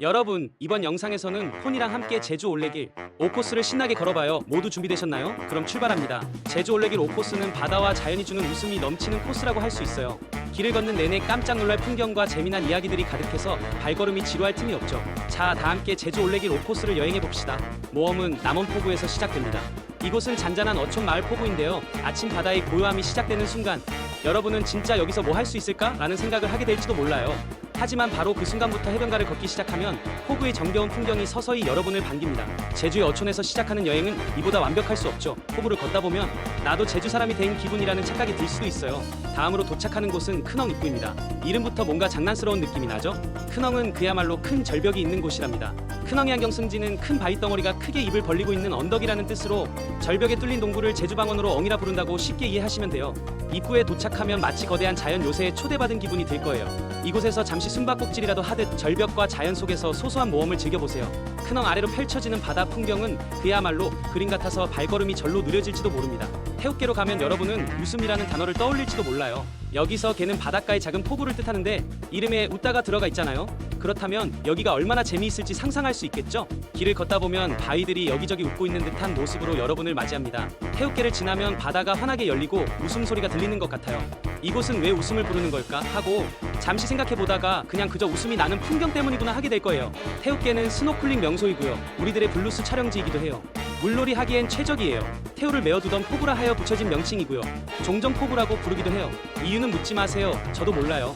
여러분, 이번 영상에서는 폰이랑 함께 제주 올레길 5코스를 신나게 걸어봐요. 모두 준비되셨나요? 그럼 출발합니다. 제주 올레길 5코스는 바다와 자연이 주는 웃음이 넘치는 코스라고 할 수 있어요. 길을 걷는 내내 깜짝 놀랄 풍경과 재미난 이야기들이 가득해서 발걸음이 지루할 틈이 없죠. 자, 다 함께 제주 올레길 5코스를 여행해봅시다. 모험은 남원포구에서 시작됩니다. 이곳은 잔잔한 어촌 마을 포구인데요. 아침 바다의 고요함이 시작되는 순간 여러분은 진짜 여기서 뭐 할 수 있을까? 라는 생각을 하게 될지도 몰라요. 하지만 바로 그 순간부터 해변가를 걷기 시작하면 포구의 정겨운 풍경이 서서히 여러분을 반깁니다. 제주의 어촌에서 시작하는 여행은 이보다 완벽할 수 없죠. 포구를 걷다 보면 나도 제주 사람이 된 기분이라는 착각이 들 수도 있어요. 다음으로 도착하는 곳은 큰엉 입구입니다. 이름부터 뭔가 장난스러운 느낌이 나죠? 큰엉은 그야말로 큰 절벽이 있는 곳이랍니다. 큰엉이 안경승지는 큰 바위 덩어리가 크게 입을 벌리고 있는 언덕이라는 뜻으로 절벽에 뚫린 동굴을 제주방언으로 엉이라 부른다고 쉽게 이해하시면 돼요. 입구에 도착하면 마치 거대한 자연 요새에 초대받은 기분이 들 거예요. 이곳에서 잠시 숨바꼭질이라도 하듯 절벽과 자연 속에서 소소한 모험을 즐겨보세요. 큰엉 아래로 펼쳐지는 바다 풍경은 그야말로 그림 같아서 발걸음이 절로 느려질지도 모릅니다. 태우께로 가면 여러분은 웃음이라는 단어를 떠올릴지도 몰라요. 여기서 개는 바닷가의 작은 포구를 뜻하는데 이름에 웃다가 들어가 있잖아요. 그렇다면 여기가 얼마나 재미있을지 상상할 수 있겠죠? 길을 걷다 보면 바위들이 여기저기 웃고 있는 듯한 모습으로 여러분을 맞이합니다. 태우께를 지나면 바다가 환하게 열리고 웃음소리가 들리는 것 같아요. 이곳은 왜 웃음을 부르는 걸까 하고 잠시 생각해보다가 그냥 그저 웃음이 나는 풍경 때문이구나 하게 될 거예요. 태우께는 스노클링 명소이고요. 우리들의 블루스 촬영지이기도 해요. 물놀이 하기엔 최적이에요. 태우를 메어두던 포구라 하여 붙여진 명칭이고요. 종정 포구라고 부르기도 해요. 이유는 묻지 마세요. 저도 몰라요.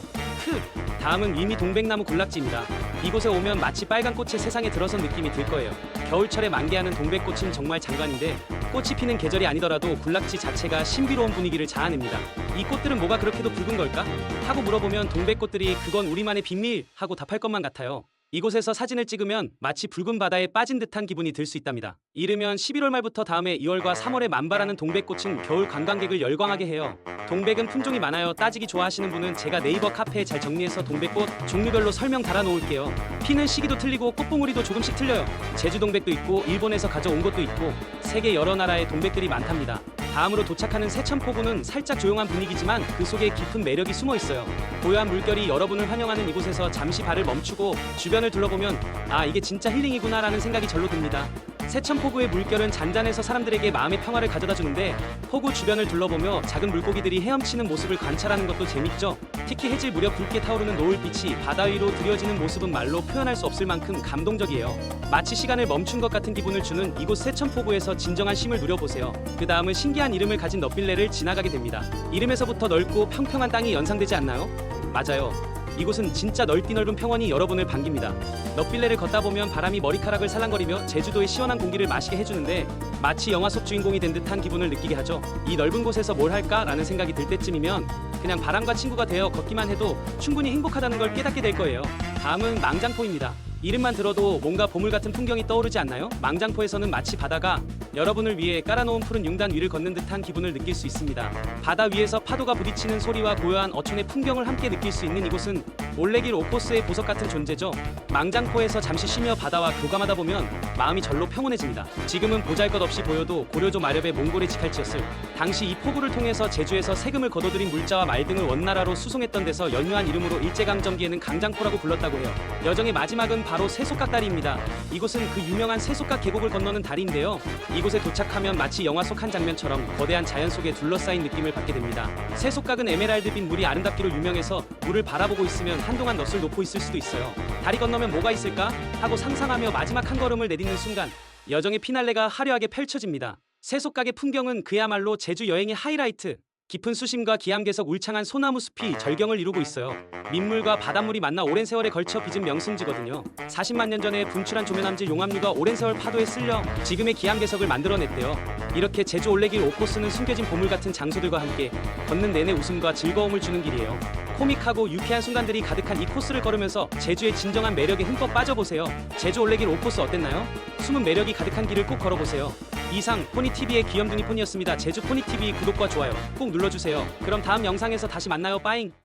다음은 위미 동백나무 군락지입니다. 이곳에 오면 마치 빨간 꽃의 세상에 들어선 느낌이 들 거예요. 겨울철에 만개하는 동백꽃은 정말 장관인데 꽃이 피는 계절이 아니더라도 군락지 자체가 신비로운 분위기를 자아냅니다. 이 꽃들은 뭐가 그렇게도 붉은 걸까? 하고 물어보면 동백꽃들이 그건 우리만의 비밀 하고 답할 것만 같아요. 이곳에서 사진을 찍으면 마치 붉은 바다에 빠진 듯한 기분이 들 수 있답니다. 이르면 11월 말부터 다음해 2월과 3월에 만발하는 동백꽃은 겨울 관광객을 열광하게 해요. 동백은 품종이 많아요. 따지기 좋아하시는 분은 제가 네이버 카페에 잘 정리해서 동백꽃 종류별로 설명 달아놓을게요. 피는 시기도 틀리고 꽃봉우리도 조금씩 틀려요. 제주 동백도 있고 일본에서 가져온 것도 있고 세계 여러 나라의 동백들이 많답니다. 다음으로 도착하는 세천포구는 살짝 조용한 분위기지만 그 속에 깊은 매력이 숨어 있어요. 고요한 물결이 여러분을 환영하는 이곳에서 잠시 발을 멈추고 주변을 둘러보면 아, 이게 진짜 힐링이구나 라는 생각이 절로 듭니다. 세천포구의 물결은 잔잔해서 사람들에게 마음의 평화를 가져다 주는데 포구 주변을 둘러보며 작은 물고기들이 헤엄치는 모습을 관찰하는 것도 재밌죠. 특히 해질 무렵 붉게 타오르는 노을빛이 바다 위로 드려지는 모습은 말로 표현할 수 없을 만큼 감동적이에요. 마치 시간을 멈춘 것 같은 기분을 주는 이곳 세천포구에서 진정한 쉼을 누려보세요. 그 다음은 신기한 이름을 가진 넛빌레를 지나가게 됩니다. 이름에서부터 넓고 평평한 땅이 연상되지 않나요? 맞아요. 이곳은 진짜 넓디 넓은 평원이 여러분을 반깁니다. 넛빌레를 걷다 보면 바람이 머리카락을 살랑거리며 제주도의 시원한 공기를 마시게 해주는데 마치 영화 속 주인공이 된 듯한 기분을 느끼게 하죠. 이 넓은 곳에서 뭘 할까? 라는 생각이 들 때쯤이면 그냥 바람과 친구가 되어 걷기만 해도 충분히 행복하다는 걸 깨닫게 될 거예요. 다음은 망장포입니다. 이름만 들어도 뭔가 보물 같은 풍경이 떠오르지 않나요? 망장포에서는 마치 바다가 여러분을 위해 깔아놓은 푸른 융단 위를 걷는 듯한 기분을 느낄 수 있습니다. 바다 위에서 파도가 부딪히는 소리와 고요한 어촌의 풍경을 함께 느낄 수 있는 이곳은 올레길 5코스의 보석 같은 존재죠. 망장포에서 잠시 쉬며 바다와 교감하다 보면 마음이 절로 평온해집니다. 지금은 보잘것없이 보여도 고려조 마렵의 몽골의 직할지였을 당시 이 포구를 통해서 제주에서 세금을 거둬들인 물자와 말 등을 원나라로 수송했던 데서 연유한 이름으로 일제강점기에는 강장포라고 불렀다고 해요. 여정의 마지막은 바로 세속각다리입니다. 이곳은 그 유명한 세속각 계곡을 건너는 다리인데요. 이곳에 도착하면 마치 영화 속 한 장면처럼 거대한 자연 속에 둘러싸인 느낌을 받게 됩니다. 세속각은 에메랄드빛 물이 아름답기로 유명해서 물을 바라보고 있으면 한동안 넋을 놓고 있을 수도 있어요. 다리 건너면 뭐가 있을까? 하고 상상하며 마지막 한 걸음을 내딛는 순간 여정의 피날레가 화려하게 펼쳐집니다. 세속각의 풍경은 그야말로 제주 여행의 하이라이트. 깊은 수심과 기암괴석 울창한 소나무 숲이 절경을 이루고 있어요. 민물과 바닷물이 만나 오랜 세월에 걸쳐 빚은 명승지거든요. 40만 년 전에 분출한 조면암질 용암류가 오랜 세월 파도에 쓸려 지금의 기암괴석을 만들어냈대요. 이렇게 제주 올레길 5코스는 숨겨진 보물 같은 장소들과 함께 걷는 내내 웃음과 즐거움을 주는 길이에요. 코믹하고 유쾌한 순간들이 가득한 이 코스를 걸으면서 제주의 진정한 매력에 흠뻑 빠져보세요. 제주 올레길 5코스 어땠나요? 숨은 매력이 가득한 길을 꼭 걸어보세요. 이상 포니TV의 귀염둥이 폰이었습니다. 제주 포니TV 구독과 좋아요 꼭 눌러주세요. 그럼 다음 영상에서 다시 만나요. 빠잉.